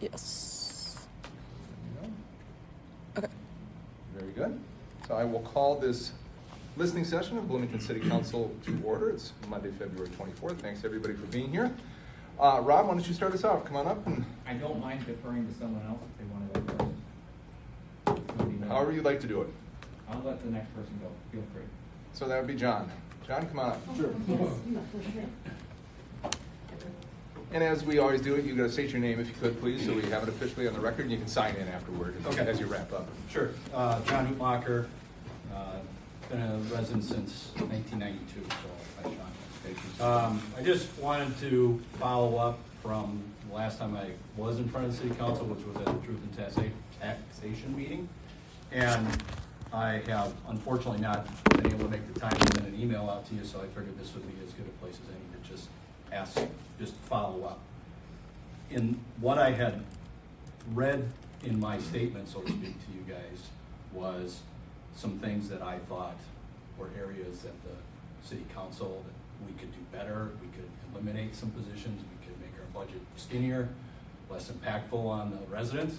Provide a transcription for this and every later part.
Yes. There you Okay. go. Very good. So I will call this listening session of Bloomington City Council to order. It's Monday, February 24th. Thanks everybody for being here. Rob, why don't you start us out? Come on up. And I don't mind deferring to someone else if they want to go first. however you'd like to do it. I'll let the next person go. Feel free. So that would be John. John, come on up. Sure. And as we always do it, you got to state your name if you could, please, so we have it officially on the record, and you can sign in afterward as you wrap up. Sure. John Hootmacher, been a resident since 1992, so hi, Sean. I just wanted to follow up from the last time I was in front of the City Council, which was at the Truth and Taxation meeting. And I have unfortunately not been able to make the time to send an email out to you, so I figured this would be as good a place as any to just ask, just follow up. In what I had read in my statement, so to speak, to you guys, was some things that I thought were areas at the City Council that we could do better. We could eliminate some positions. We could make our budget skinnier, less impactful on the residents.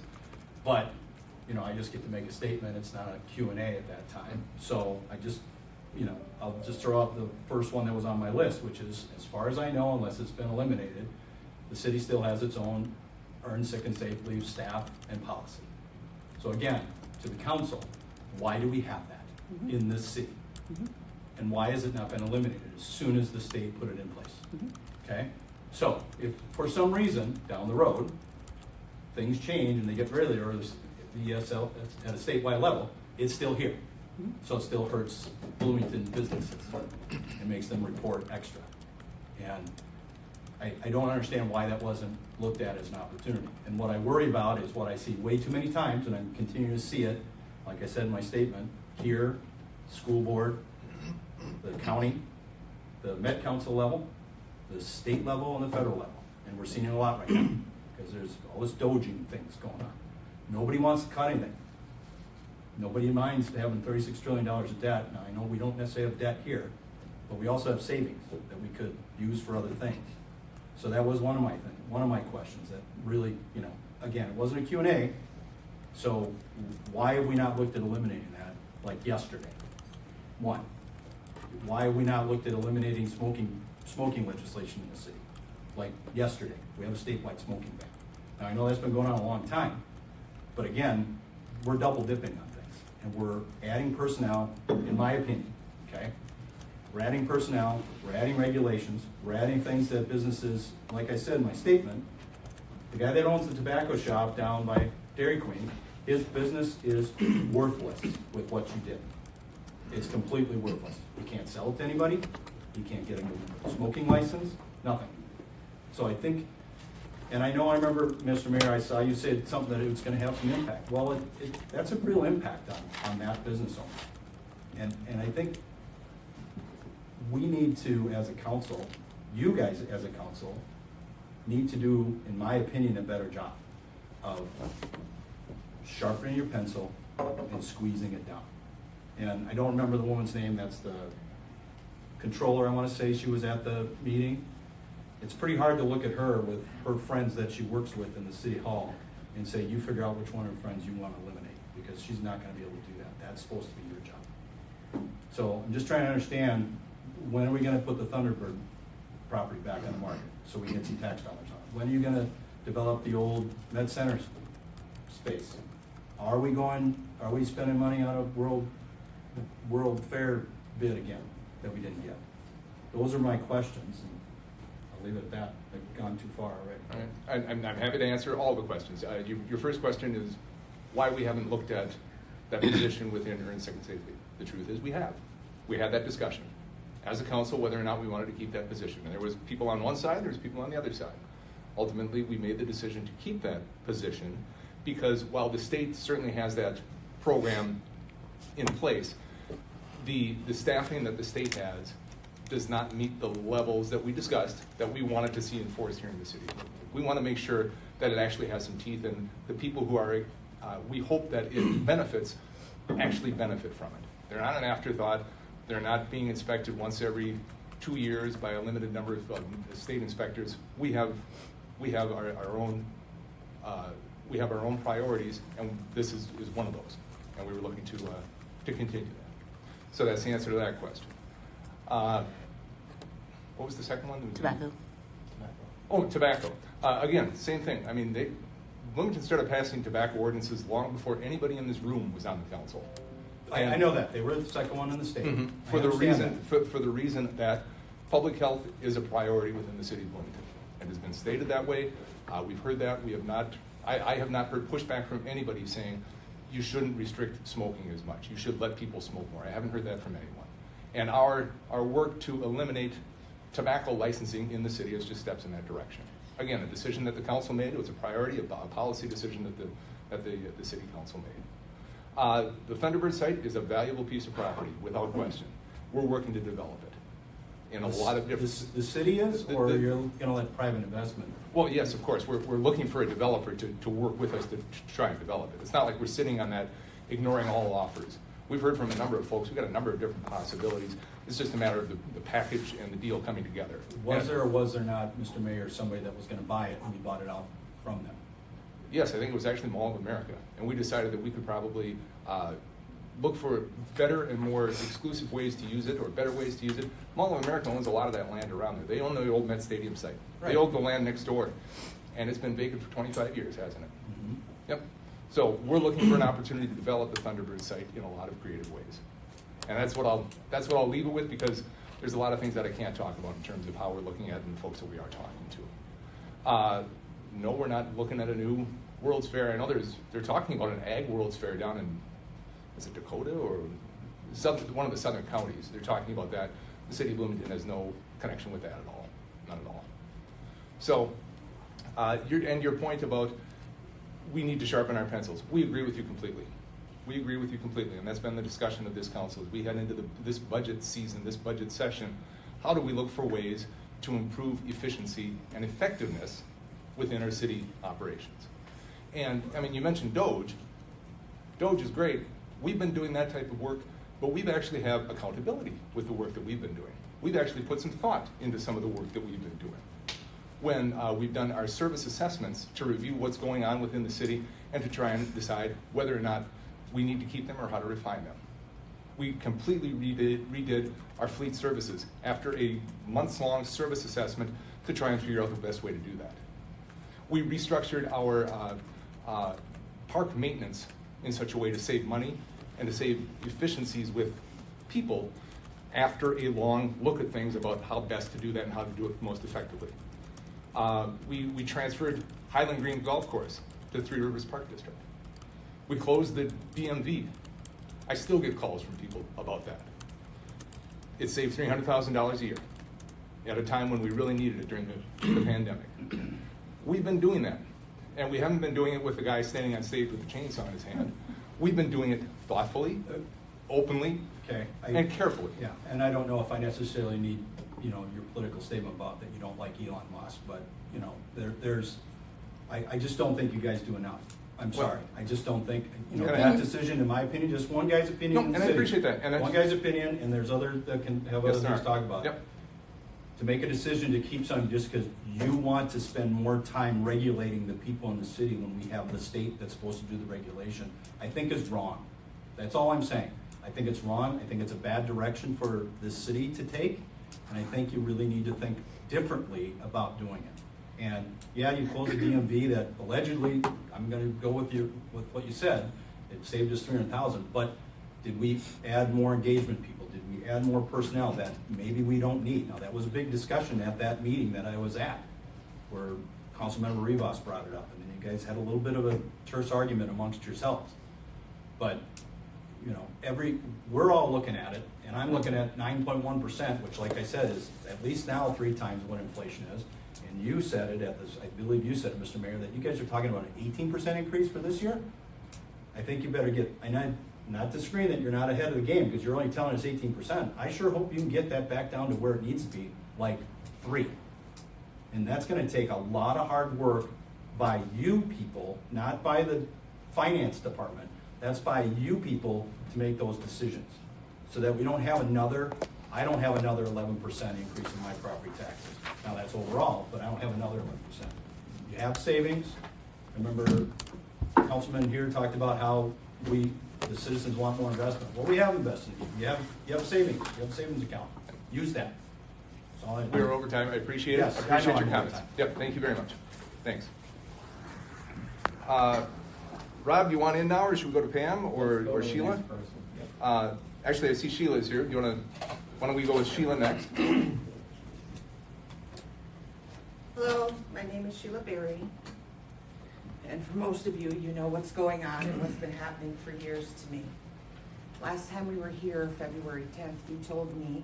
But, you know, I just get to make a statement. It's not a Q&A at that time. So I just, you know, I'll just throw out the first one that was on my list, which is, as far as I know, unless it's been eliminated, the city still has its own earned sick and safe leave staff and policy. So again, to the council, why do we have that in this city? And why has it not been eliminated as soon as the state put it in place? Okay? So if for some reason down the road things change and they get rid of it, or the ESL at a statewide level, it's still here. So it still hurts Bloomington businesses and makes them report extra. And I don't understand why that wasn't looked at as an opportunity. And what I worry about is what I see way too many times, and I'm continuing to see it, like I said in my statement, here, school board, the county, the Met Council level, the state level, and the federal level. And we're seeing it a lot right now, because there's all this dodging things going on. Nobody wants to cut anything. Nobody minds having $36 trillion of debt. Now, I know we don't necessarily have debt here, but we also have savings that we could use for other things. So that was one of my questions that really, you know, again, it wasn't a Q&A, so why have we not looked at eliminating that like yesterday? One, why have we not looked at eliminating smoking legislation in the city like yesterday? We have a statewide smoking ban. Now, I know that's been going on a long time, but again, we're double dipping on things, and we're adding personnel, in my opinion, okay? We're adding personnel, we're adding regulations, we're adding things that businesses, like I said in my statement, the guy that owns the tobacco shop down by Dairy Queen, his business is worthless with what you did. It's completely worthless. You can't sell it to anybody, you can't get a smoking license, nothing. So I think, and I know I remember, Mr. Mayor, I saw you said something that it was going to have some impact. Well, that's a real impact on that business owner. And I think we need to, as a council, you guys as a council, need to do, in my opinion, a better job of sharpening your pencil and squeezing it down. And I don't remember the woman's name, that's the controller, I want to say. She was at the meeting. It's pretty hard to look at her with her friends that she works with in the city hall and say, you figure out which one of her friends you want to eliminate, because she's not going to be able to do that. That's supposed to be your job. So I'm just trying to understand, when are we going to put the Thunderbird property back on the market so we get some tax dollars on it? When are you going to develop the old Med Center space? Are we spending money on a World Fair bid again that we didn't get? Those are my questions. And leave it at that. I've gone too far already. All right. I'm happy to answer all the questions. Your first question is why we haven't looked at that position within earned sick and safe leave. The truth is we have. We had that discussion as a council whether or not we wanted to keep that position. And there was people on one side, there was people on the other side. Ultimately, we made the decision to keep that position because while the state certainly has that program in place, the staffing that the state has does not meet the levels that we discussed that we wanted to see enforced here in the city. We want to make sure that it actually has some teeth, and the people who are, we hope that it benefits, actually benefit from it. They're not an afterthought. They're not being inspected once every 2 years by a limited number of state inspectors. We have our own we have our own priorities, and this is one of those. And we were looking to continue that. So that's the answer to that question. What was the second one? Tobacco. Oh, tobacco. Again, same thing. I mean, Bloomington started passing tobacco ordinances long before anybody in this room was on the council. I know that. They were the second one in the state. Mhm. I For the understand reason, for the reason that public health is a priority within the city of Bloomington. It has been stated that way. We've heard that. We have not, I have not heard pushback from anybody saying you shouldn't restrict smoking as much. You should let people smoke more. I haven't heard that from anyone. And our work to eliminate tobacco licensing in the city is just steps in that direction. Again, a decision that the council made. It was a priority, a policy decision that the city council made. The Thunderbird site is a valuable piece of property, without question. We're working to develop it in a lot of different. The city is, or you're going to let private investment? Well, yes, of course. We're looking for a developer to work with us to try and develop it. It's not like we're sitting on that, ignoring all offers. We've heard from a number of folks. We've got a number of different possibilities. It's just a matter of the package and the deal coming together. Was there or was there not, Mr. Mayor, somebody that was going to buy it and you bought it out from them? Yes, I think it was actually Mall of America. And we decided that we could probably look for better and more exclusive ways to use it, or better ways to use it. Mall of America owns a lot of that land around there. They own the old Met Stadium site. Right. They own the land next door. And it's been vacant for 25 years, hasn't it? Mm-hmm. Yep. So we're looking for an opportunity to develop the Thunderbird site in a lot of creative ways. And that's what I'll leave it with, because there's a lot of things that I can't talk about in terms of how we're looking at it and the folks that we are talking to. No, we're not looking at a new World's Fair. I know they're talking about an Ag World's Fair down in, is it Dakota or one of the southern counties? They're talking about that. The city of Bloomington has no connection with that at all, none at all. So, your point about we need to sharpen our pencils. We agree with you completely. We agree with you completely, and that's been the discussion of this council as we head into this budget season, this budget session. How do we look for ways to improve efficiency and effectiveness within our city operations? And I mean, you mentioned Doge. Doge is great. We've been doing that type of work, but we've actually have accountability with the work that we've been doing. We've actually put some thought into some of the work that we've been doing. When we've done our service assessments to review what's going on within the city and to try and decide whether or not we need to keep them or how to refine them. We completely redid our fleet services after a months-long service assessment to try and figure out the best way to do that. We restructured our park maintenance in such a way to save money and to save efficiencies with people after a long look at things about how best to do that and how to do it most effectively. We transferred Highland Green Golf Course to Three Rivers Park District. We closed the BMV. I still get calls from people about that. It saved $300,000 a year at a time when we really needed it during the pandemic. We've been doing that, and we haven't been doing it with the guy standing on stage with a chainsaw in his hand. We've been doing it thoughtfully, openly, and carefully. Yeah, and I don't know if I necessarily need, your political statement about that you don't like Elon Musk, but, I just don't think you guys do enough. I'm sorry. I just don't think, that decision, in my opinion, just one guy's opinion in the and city. I appreciate that. And one guy's opinion, and there's others that can have other things to talk about. Yep. To make a decision to keep something just because you want to spend more time regulating the people in the city when we have the state that's supposed to do the regulation, I think is wrong. That's all I'm saying. I think it's wrong. I think it's a bad direction for the city to take, and I think you really need to think differently about doing it. And yeah, you closed the DMV that allegedly, I'm going to go with what you said, it saved us $300,000. But did we add more engagement people? Did we add more personnel that maybe we don't need? Now that was a big discussion at that meeting that I was at, where Councilmember Rivas brought it up, and then you guys had a little bit of a terse argument amongst yourselves. But we're all looking at it, and I'm looking at 9.1%, which, like I said, is at least now 3 times what inflation is. And you said it I believe you said it, Mr. Mayor, that you guys are talking about an 18% increase for this year. I think you better and I'm not disagreeing that you're not ahead of the game because you're only telling us 18%. I sure hope you can get that back down to where it needs to be, like 3. And that's going to take a lot of hard work by you people, not by the finance department. That's by you people to make those decisions so that we don't have I don't have another 11% increase in my property taxes. Now that's overall, but I don't have another 11%. You have savings, I remember Councilman here talked about how the citizens want more investment. Well, we have invested. You have savings. You have a savings account. Use that. That's all I We are over time. I appreciate it. Yes, I I appreciate know your I'm over comments. time. Yep, thank you very much. Thanks. Rob, you want in now, or should we go to Pam or Sheila? Actually, I see Sheila's here. Why don't we go with Sheila next? Hello, my name is Sheila Berry. And for most of you, you know what's going on and what's been happening for years to me. Last time we were here, February 10th, you told me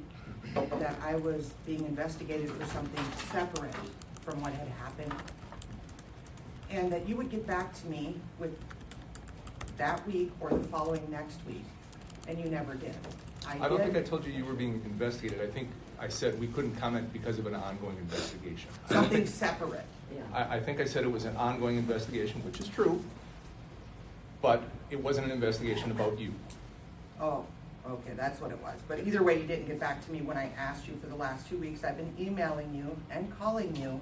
that I was being investigated for something separate from what had happened. And that you would get back to me with that week or the following next week. And you never did. I don't think I told you were being investigated. I think I said we couldn't comment because of an ongoing investigation. Something separate. I think I said it was an ongoing investigation, which is true, but it wasn't an investigation about you. Oh, okay, that's what it was. But either way, you didn't get back to me when I asked you for the last 2 weeks. I've been emailing you and calling you,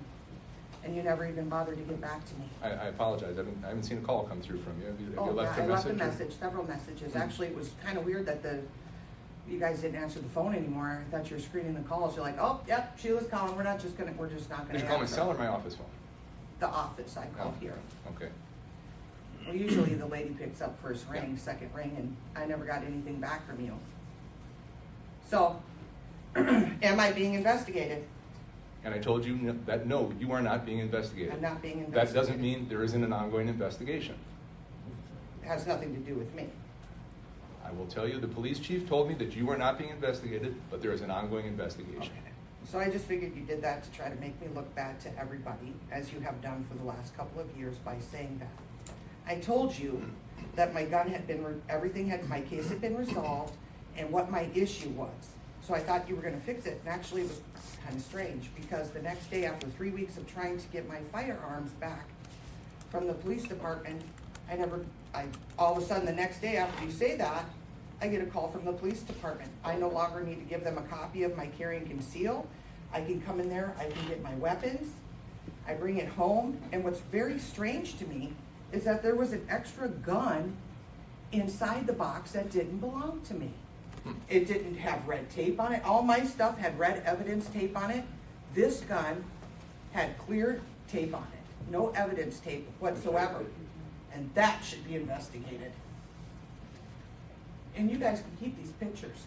and you never even bothered to get back to me. I apologize. I haven't seen a call come through from you. Have you Oh, left yeah, a I left a message? message, several messages. Actually, it was kind of weird that you guys didn't answer the phone anymore. I thought you were screening the calls. You're like, oh, yep, Sheila's calling. We're just not gonna Did you call my answer. cell or my office phone? The office, I called Oh, here. okay. Well, usually the lady picks up first ring, second ring, and I never got anything back from you. So, am I being investigated? And I told you that no, you are not being investigated. I'm not being That investigated. doesn't mean there isn't an ongoing investigation. It has nothing to do with me. I will tell you, the police chief told me that you are not being investigated, but there is an ongoing investigation. Okay. So I just figured you did that to try to make me look bad to everybody, as you have done for the last couple of years by saying that. I told you that my gun had been, my case had been resolved, and what my issue was. So I thought you were gonna fix it, and actually it was kind of strange, because the next day, after 3 weeks of trying to get my firearms back from the police department, all of a sudden, the next day after you say that, I get a call from the police department. I no longer need to give them a copy of my carry and conceal. I can come in there, I can get my weapons, I bring it home, and what's very strange to me is that there was an extra gun inside the box that didn't belong to me. It didn't have red tape on it. All my stuff had red evidence tape on it. This gun had clear tape on it, no evidence tape whatsoever. And that should be investigated. And you guys can keep these pictures.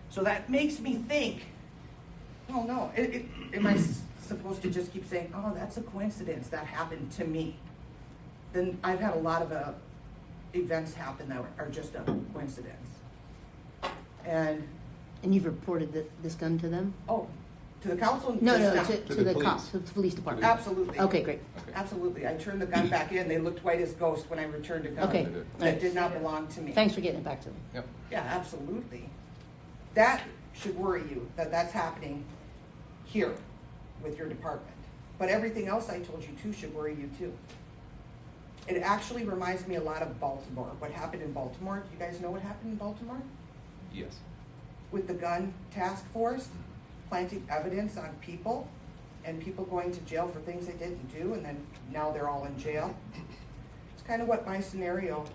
So that makes me think, oh no, am I supposed to just keep saying, oh, that's a coincidence, that happened to me? Then I've had a lot of events happen that are just a coincidence. And, And you've reported this gun to them? oh, to the council? No, Just no, now. to the the police. cops, to the police department. Absolutely. Okay, great. Okay. Absolutely. I turned the gun back in. They looked white as ghost when I returned a gun Okay. that did not belong to me. Thanks for getting it back to them. Yep. Yeah, absolutely. That should worry you, that that's happening here with your department. But everything else I told you too should worry you too. It actually reminds me a lot of Baltimore. What happened in Baltimore? Do you guys know what happened in Baltimore? Yes. With the gun task force planting evidence on people and people going to jail for things they didn't do, and then now they're all in jail. It's kind of what my scenario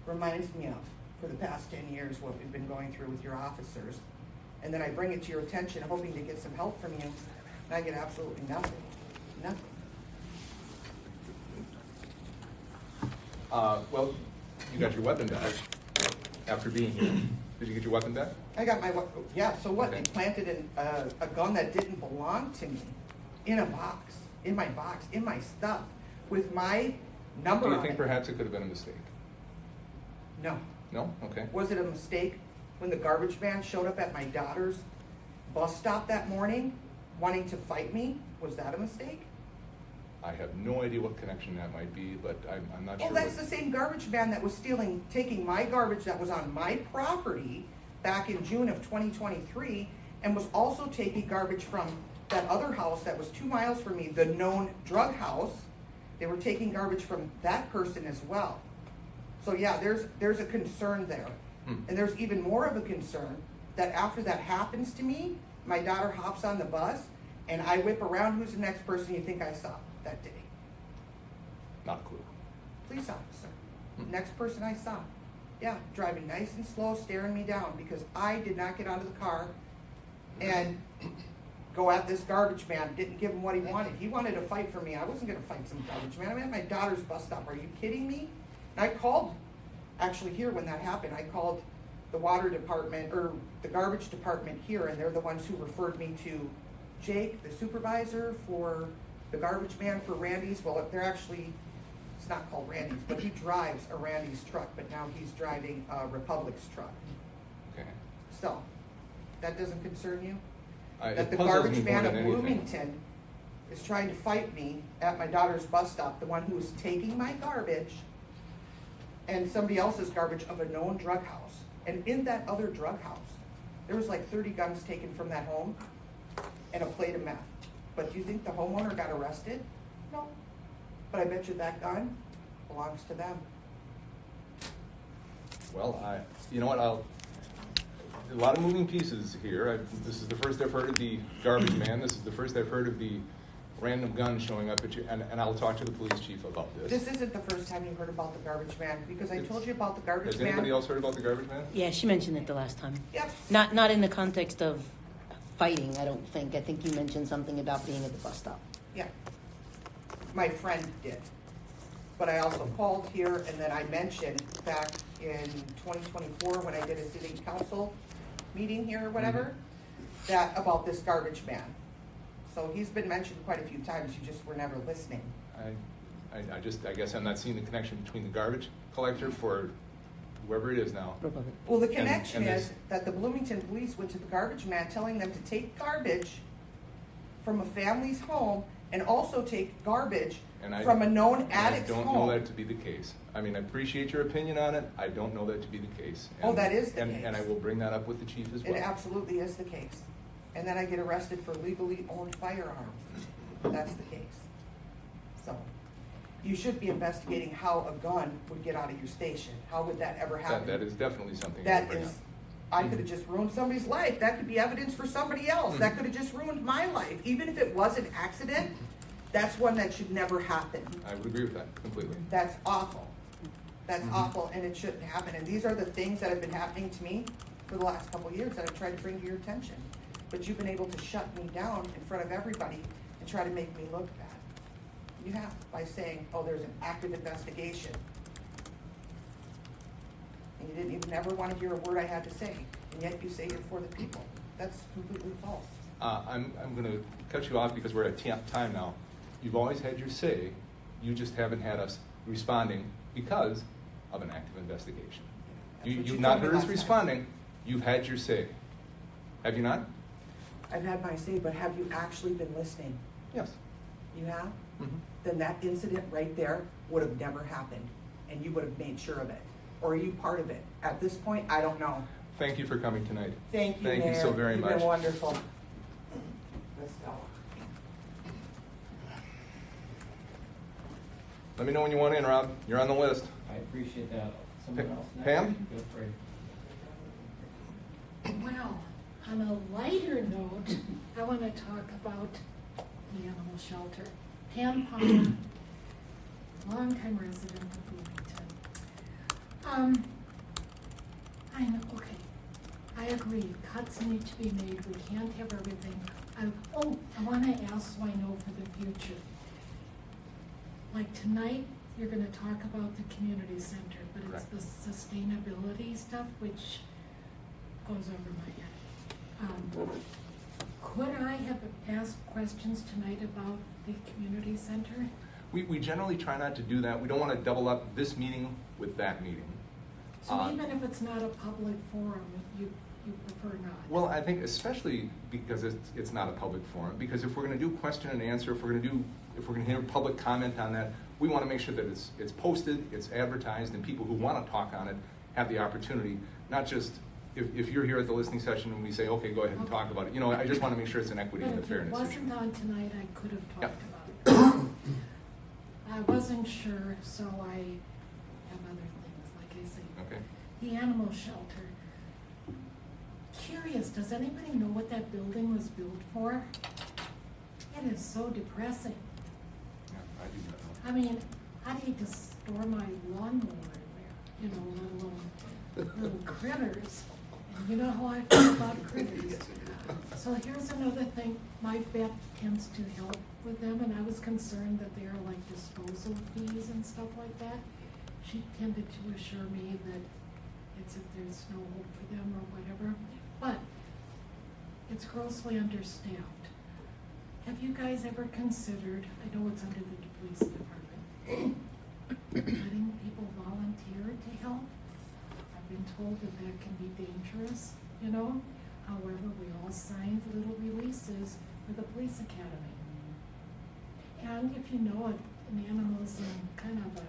reminds me of for the past 10 years, what we've been going through with your officers. And then I bring it to your attention, hoping to get some help from you, and I get absolutely nothing. Nothing. Well, you got your weapon back after being here. Did you get your weapon back? I got my, yeah, so what? Okay. They planted a gun that didn't belong to me in a box, in my box, in my stuff, with my number Do on you think it. perhaps it could have been a mistake? No. No? Okay. Was it a mistake when the garbage man showed up at my daughter's bus stop that morning wanting to fight me? Was that a mistake? I have no idea what connection that might be, but I'm not Well, sure. that's the same garbage man that was taking my garbage that was on my property back in June of 2023, and was also taking garbage from that other house that was 2 miles from me, the known drug house. They were taking garbage from that person as well. So yeah, there's a concern there. And there's even more of a concern that after that happens to me, my daughter hops on the bus and I whip around. Who's the next person you think I saw that day? Not a clue. Police officer. Hmm. Next person I saw. Yeah, driving nice and slow, staring me down because I did not get out of the car and go at this garbage man. Didn't give him what he wanted. He wanted to fight for me. I wasn't gonna fight some garbage man. I'm at my daughter's bus stop. Are you kidding me? And I called, actually here when that happened, I called the water department or the garbage department here, and they're the ones who referred me to Jake, the supervisor for the garbage man for Randy's. Well, they're actually, it's not called Randy's, but he drives a Randy's truck, but now he's driving Republic's truck. Okay. So, that doesn't concern you? It That the puzzles garbage me more man than of anything. Bloomington is trying to fight me at my daughter's bus stop, the one who is taking my garbage and somebody else's garbage of a known drug house. And in that other drug house, there was like 30 guns taken from that home and a plate of meth. But do you think the homeowner got arrested? No. But I bet you that gun belongs to them. Well, you know what, a lot of moving pieces here. This is the first I've heard of the garbage man. This is the first I've heard of the random gun showing up at you, and I'll talk to the police chief about this. This isn't the first time you heard about the garbage man, because I told you about the garbage Has man. anybody else heard about the garbage man? Yeah, she mentioned it the last time. Yep. Not in the context of fighting, I don't think. I think you mentioned something about being at the bus stop. Yeah. My friend did. But I also called here and then I mentioned back in 2024 when I did a city council meeting here or whatever, that about this garbage man. So he's been mentioned quite a few times, you just were never listening. I guess I'm not seeing the connection between the garbage collector for whoever it is now. Republic. Well, the connection and is that the Bloomington police went to the garbage man telling them to take garbage from a family's home and also take garbage And I- from a known And addict's I don't home. know that to be the case. I mean, I appreciate your opinion on it. I don't know that to be the case. Oh, And- that is the and- case. And I will bring that up with the chief as It well. absolutely is the case. And then I get arrested for legally owned firearms. That's the case. So, you should be investigating how a gun would get out of your station. How would that ever happen? That is definitely something I will That bring up. is, I could have just ruined somebody's life. That could be evidence for somebody else. That could have just ruined my life. Even if it was an accident, that's one that should never happen. I would agree with that completely. That's awful. That's awful, and it shouldn't happen. And these are the things that have been happening to me for the last couple of years that I've tried to bring to your attention. But you've been able to shut me down in front of everybody and try to make me look bad. You have, by saying, oh, there's an active investigation. And you didn't even ever want to hear a word I had to say, and yet you say you're for the people. That's completely false. I'm going to cut you off because we're at time now. You've always had your say. You just haven't had us responding because of an active investigation. That's what you You've not told me heard us last time. responding. You've had your say. Have you not? I've had my say, but have you actually been listening? Yes. You have? Mhm. Then that incident right there would have never happened, and you would have made sure of it. Or are you part of it? At this point, I don't know. Thank you for coming tonight. Thank you, Mayor. Thank you so very much. You've been wonderful. Let's go. Let me know when you want in, Rob. You're on the list. I appreciate that. Someone else next? Pam? Feel free. Well, on a lighter note, I want to talk about the animal shelter. Pam Palmer, longtime resident of Bloomington. I know, okay, I agree, cuts need to be made, we can't have everything. I want to ask so I know for the future. Like tonight, you're going to talk about the community center, but it's Correct. the sustainability stuff which goes over my head. Could I have asked questions tonight about the community center? We generally try not to do that. We don't want to double up this meeting with that meeting. So even if it's not a public forum, you prefer not? Well, I think especially because it's not a public forum, because if we're going to do question and answer, if we're going to hear public comment on that, we want to make sure that it's posted, it's advertised, and people who want to talk on it have the opportunity, not just if you're here at the listening session and we say, okay, go ahead and talk about it. You know, I just want to make sure it's an equity But and a if it fairness issue. wasn't on tonight, I could have Yep. talked about it. I wasn't sure, so I have other things, like I say. Okay. The animal shelter. Curious, does anybody know what that building was built for? It is so depressing. Yeah, I do not know. I mean, I'd hate to store my lawnmower in there, you know, let alone little critters. And you know how I feel about critters. So here's another thing, my vet tends to help with them, and I was concerned that there are like disposal fees and stuff like that. She tended to assure me that it's if there's no hope for them or whatever, but it's grossly understaffed. Have you guys ever considered, I know it's under the police department, letting people volunteer to help? I've been told that that can be dangerous, you know? However, we all signed little releases for the police academy. And if you know an animal's in kind of a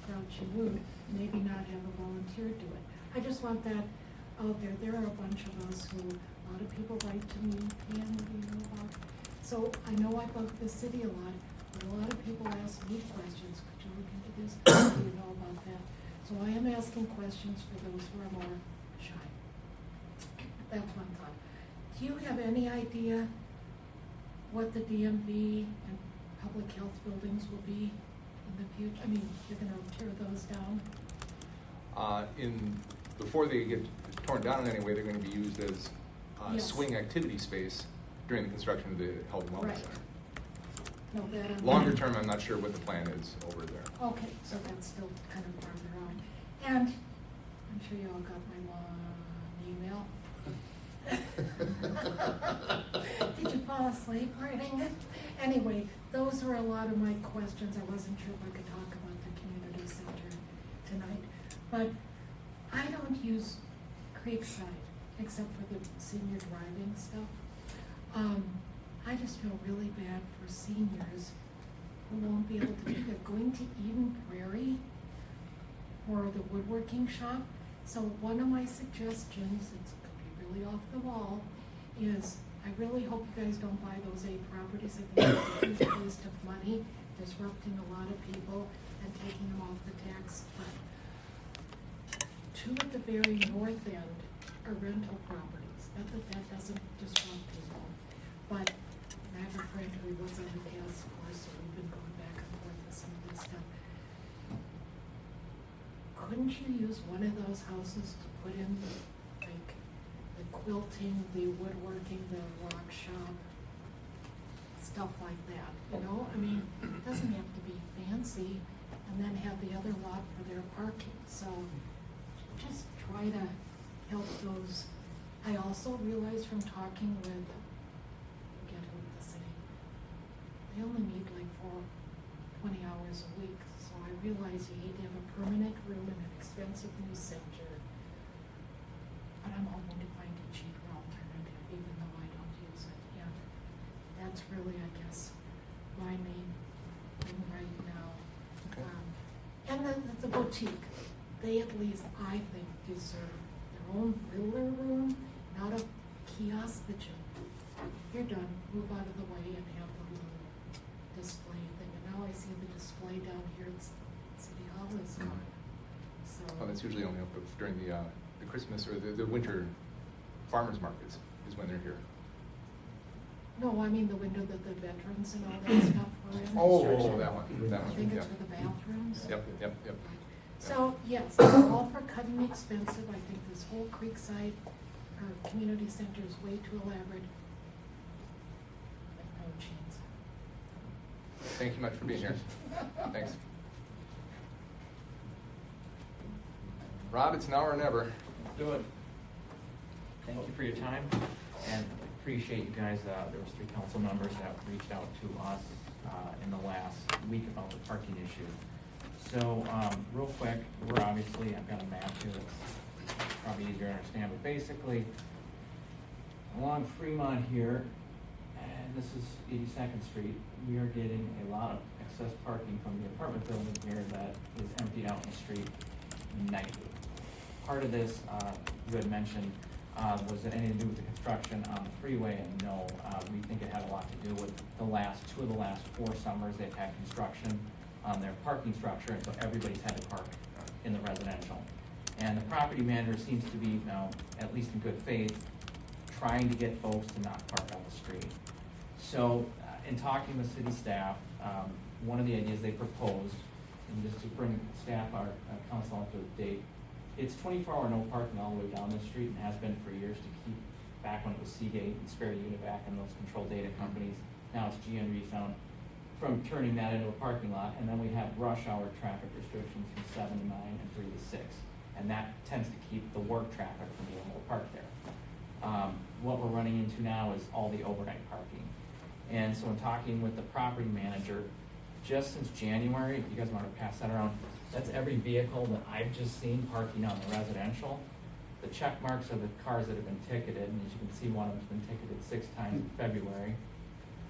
grouchy mood, maybe not have a volunteer do it. I just want that out there. There are a bunch of us who, a lot of people write to me, Pam, what do you know about? So I know I bug the city a lot, but a lot of people ask me questions. Could you look into this? What do you know about that? So I am asking questions for those who are more shy. That's one thought. Do you have any idea what the DMV and public health buildings will be in the future? I mean, you're gonna tear those down? Before they get torn down in any way, they're gonna be used as Yes. swing activity space during the construction of the Health and Wellness Right. Center. No, that I'm. Longer term, I'm not sure what the plan is over there. Okay, so that's still kind of farther out. And I'm sure you all got my long email. Did you fall asleep reading it? Anyway, those were a lot of my questions. I wasn't sure if I could talk about the community center tonight. But I don't use Creekside except for the senior driving stuff. I just feel really bad for seniors who won't be able to be there. Going to Eden Prairie or the woodworking shop. So one of my suggestions, it's could be really off the wall, is I really hope you guys don't buy those 8 properties. I think it's a huge waste of money, disrupting a lot of people and taking them off the tax. But 2 at the very north end are rental properties. Not that that doesn't disrupt people, but I have a friend who was on the task force, so we've been going back and forth with some of this stuff. Couldn't you use one of those houses to put in like the quilting, the woodworking, the rock shop, stuff like that, you know? I mean, it doesn't have to be fancy, and then have the other lot for their parking. So just try to help those. I also realized from talking with, forget who at the city, they only need like 20 hours a week. So I realize you hate to have a permanent room in an expensive new center. But I'm hoping to find a cheaper alternative, even though I don't use it yet. That's really, I guess, my main thing right now. Okay. And the boutique, they at least, I think, deserve their own builder room, not a kiosk that you're done, move out of the way and have the little display thing. And now I see the display down here at City Hall is gone. So. Oh, that's usually only up during the Christmas or the winter farmers markets is when they're here. No, I mean the window that the veterans and all that stuff were in. Oh, that one, I think yeah. it's for the bathrooms. Yep. So, yes, I'm all for cutting expensive. I think this whole Creekside or community center is way too elaborate. Like no chance. Thank you much for being here. Thanks. Rob, it's now or never. Do it. Thank you for your time, and appreciate you guys. There was 3 council members that reached out to us in the last week about the parking issue. So, real quick, we're obviously, I've got a map here that's probably easier to understand, but basically, along Fremont here, and this is 82nd Street, we are getting a lot of excess parking from the apartment building here that is emptied out in the street nightly. Part of this, you had mentioned, was it anything to do with the construction on the freeway? And no, we think it had a lot to do with two of the last 4 summers they've had construction on their parking structure, and so everybody's had to park in the residential. And the property manager seems to be, now, at least in good faith, trying to get folks to not park on the street. So, in talking with city staff, one of the ideas they proposed and just to bring staff, our council up to date, it's 24-hour no parking all the way down the street and has been for years to keep, back when it was Seagate and Spare Univac and those control data companies. Now it's GN Resound, from turning that into a parking lot. And then we have rush hour traffic restrictions from 7 to 9 and 3 to 6. And that tends to keep the work traffic from being able to park there. What we're running into now is all the overnight parking. And so in talking with the property manager, just since January, if you guys want to pass that around, that's every vehicle that I've just seen parking on the residential. The check marks are the cars that have been ticketed, and as you can see, one of them's been ticketed 6 times in February.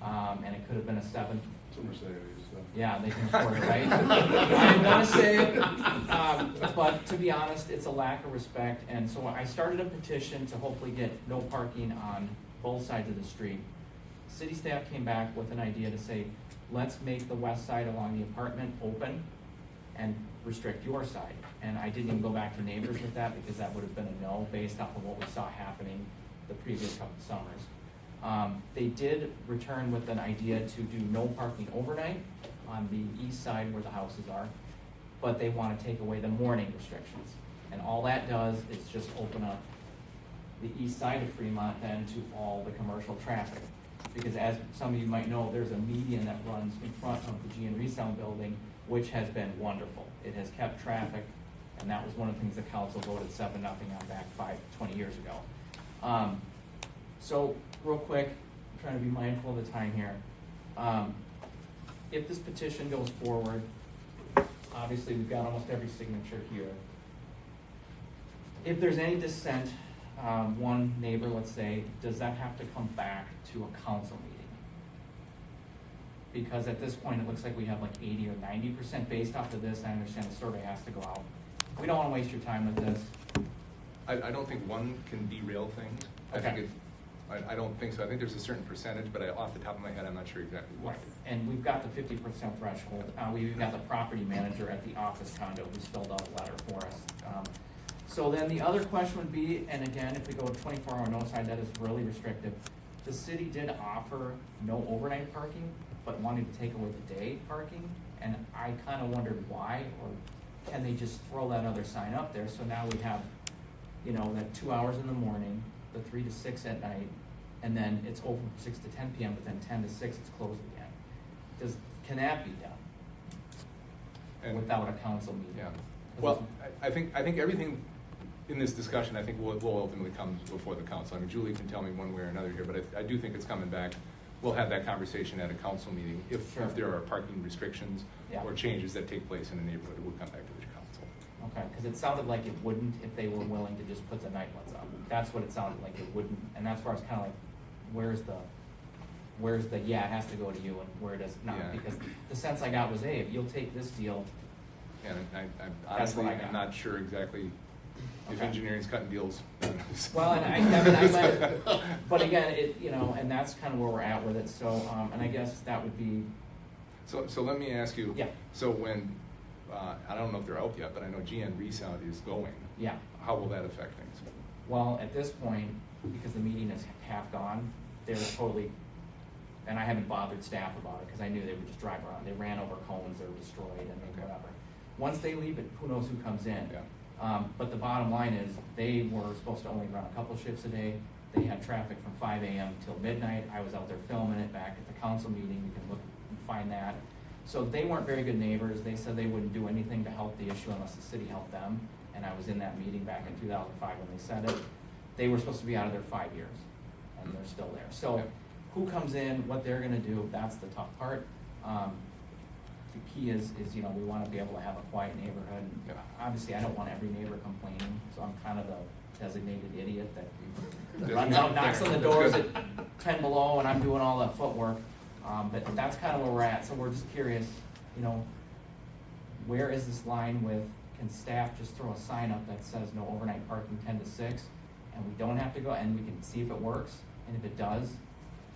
And it could have been a 7th. It's a Mercedes, so. Yeah, they can afford it, right? I didn't want to say it, but to be honest, it's a lack of respect. And so I started a petition to hopefully get no parking on both sides of the street. City staff came back with an idea to say, let's make the west side along the apartment open and restrict your side. And I didn't even go back to neighbors with that because that would have been a no based off of what we saw happening the previous couple of summers. They did return with an idea to do no parking overnight on the east side where the houses are, but they want to take away the morning restrictions. And all that does is just open up the east side of Fremont then to all the commercial traffic. Because as some of you might know, there's a median that runs in front of the GN Resound building, which has been wonderful. It has kept traffic, and that was one of the things the council voted 7-0 on back 20 years ago. So real quick, I'm trying to be mindful of the time here. If this petition goes forward, obviously we've got almost every signature here. If there's any dissent, one neighbor, let's say, does that have to come back to a council meeting? Because at this point, it looks like we have like 80 or 90% based off of this. I understand the survey has to go out. We don't want to waste your time with this. I don't think one can derail things. Okay. I don't think so. I think there's a certain percentage, but off the top of my head, I'm not sure exactly what. And we've got the 50% threshold. We've got the property manager at the office condo who's filled out a letter for us. So then the other question would be, and again, if we go 24-hour no side, that is really restrictive. The city did offer no overnight parking, but wanted to take away the day parking. And I kind of wondered why, or can they just throw that other sign up there? So now we have, that 2 hours in the morning, the 3 to 6 at night, and then it's open from 6 to 10 p.m., but then 10 to 6 it's closed again. Can that be done without a council meeting? Yeah. Well, I think everything in this discussion, I think will ultimately come before the council. I mean, Julie can tell me one way or another here, but I do think it's coming back. We'll have that conversation at a council meeting. If there are parking restrictions or changes that take place in a neighborhood, it would come back to the council. Okay, because it sounded like it wouldn't if they were willing to just put the night ones up. That's what it sounded like, it wouldn't. And that's where I was kind of like, where's the, it has to go to you, and where does not? Yeah. Because the sense I got was, hey, if you'll take this deal. And honestly, I'm not sure exactly if engineering's cutting deals. Well, and I meant, but again, and that's kind of where we're at with it. So, and I guess that would be. So let me ask you. Yeah. So when, I don't know if they're out yet, but I know GN Resound is going. Yeah. How will that affect things? Well, at this point, because the meeting is half gone, they're totally, and I haven't bothered staff about it because I knew they would just drive around. They ran over cones, they were destroyed, and whatever. Once they leave it, who knows who comes in. Yeah. But the bottom line is, they were supposed to only run a couple shifts a day. They had traffic from 5 a.m. till midnight. I was out there filming it back at the council meeting. You can look and find that. So they weren't very good neighbors. They said they wouldn't do anything to help the issue unless the city helped them. And I was in that meeting back in 2005 when they said it. They were supposed to be out of there 5 years, and they're still there. So who comes in, what they're gonna do, that's the tough part. The key is we wanna be able to have a quiet neighborhood. Yeah. Obviously, I don't want every neighbor complaining, so I'm kind of the designated idiot that runs out, knocks on the doors at 10 below, and I'm doing all that footwork. But that's kind of where we're at, so we're just curious, where is this line with, can staff just throw a sign up that says no overnight parking 10 to 6, and we don't have to go, and we can see if it works, and if it does,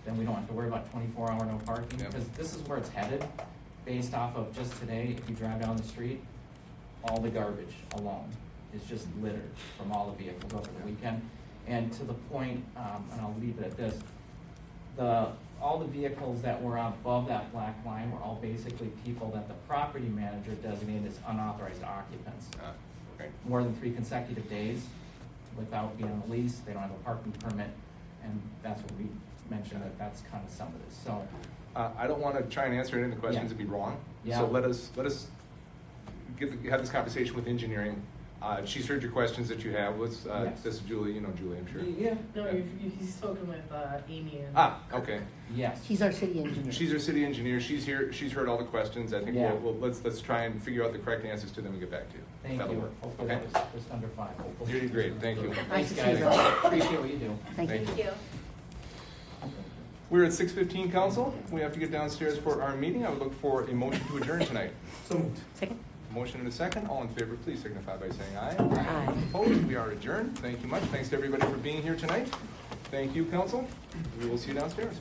then we don't have to worry about 24-hour no parking, because this is where it's headed, based off of just today. If you drive down the street, all the garbage alone is just littered from all the vehicles over the weekend. And to the point, and I'll leave it at this, the all the vehicles that were above that black line were all basically people that the property manager designated as unauthorized occupants. Okay. More than 3 consecutive days without being on a lease, they don't have a parking permit, and that's what we mentioned, that that's kind of some of this, so. I don't want to try and answer any of the questions Yeah. and be wrong. Yeah. So let us have this conversation with engineering. She's heard your questions that you have. Let's, Yes. this is Julie, you know Julie, I'm sure. Yeah. No, he's spoken with Amy and. Okay. Yes. She's our city engineer. She's our city engineer. She's here. She's heard all the questions. I think Yeah. let's try and figure out the correct answers to them and get back to you. Thank That'll you. work. Hopefully Okay. that was just under 5. Hopefully. You're great. Thank you. Nice Thanks, to see guys. you. Appreciate what you do. Thank you. Thank you. We're at 6:15, council. We have to get downstairs for our meeting. I would look for a motion to adjourn tonight. Second? Motion and a second. All in favor, please signify by saying aye. Aye. Opposed? We are adjourned. Thank you much. Thanks to everybody for being here tonight. Thank you, council. We will see you downstairs.